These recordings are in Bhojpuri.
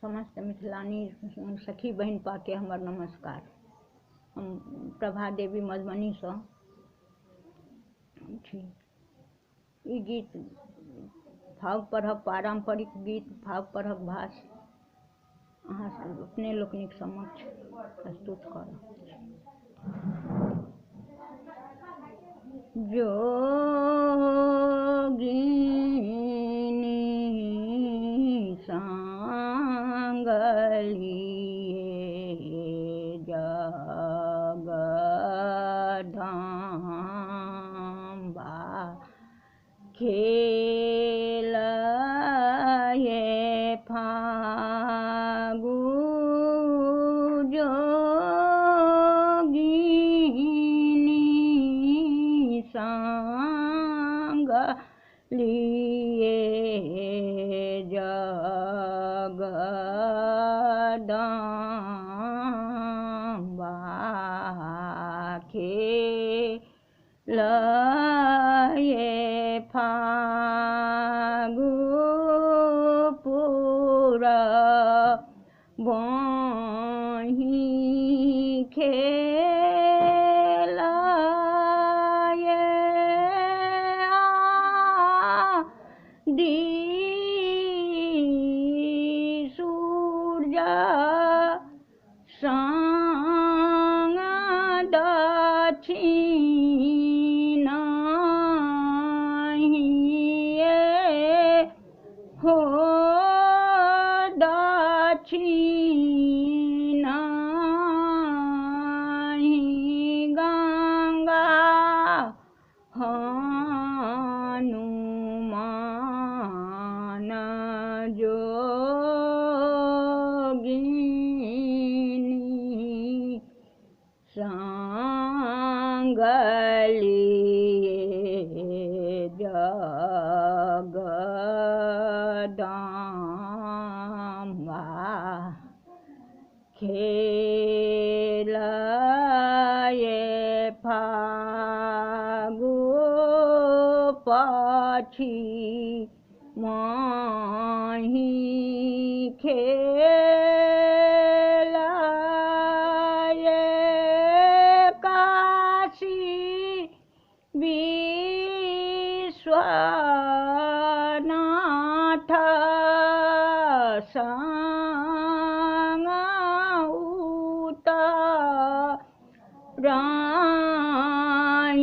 समस्त मिथिलानी सखी बहन पाके हमर नमस्कार। हम प्रभा देवी मधुबनी से छी। ई गीत भाव पढ़ब पारंपरिक गीत भाव पढ़ब भाष अहाँ अपने लोकनिक समक्ष प्रस्तुत करब। जोगिनी सांगलिए जगदम्बा खेलये फागु जोगिनी सांगलिए जगदम्बा खेलये फागु पुरबहि खेलये आदि सूर्य संग दक्षिणाहिए हो दक्षिणाहि गंगा हनुमान जोगिनी सांगलिए जगदम्बा खेलये फागु पछिमहि खेलये काशी विश्वनाथ संग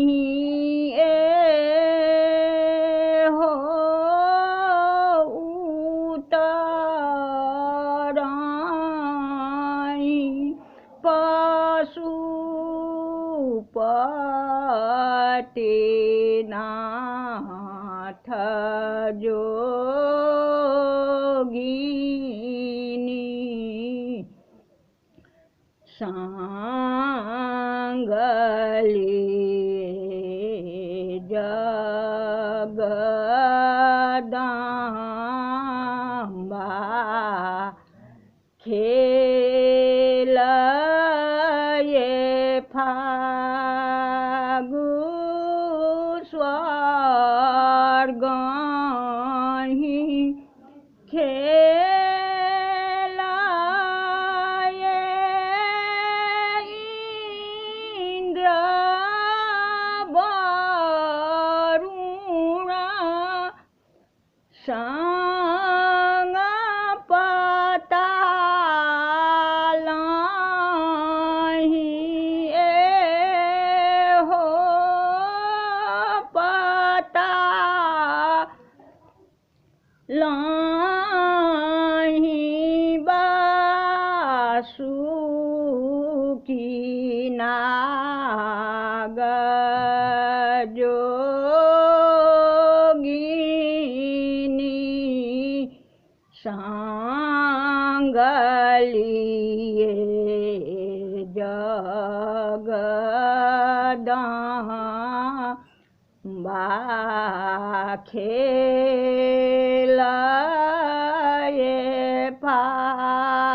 उतराहिए हो उतराहि पशुपतिनाथ जोगिनी सांगलिए जगदम्बा खेलये फागु स्वर्गहि खेलये इंद्र वरुण संग पतालहिए हो पतालहि वासुकी नाग जोगिनी सांगलिए जगदम्बा खेलये फागु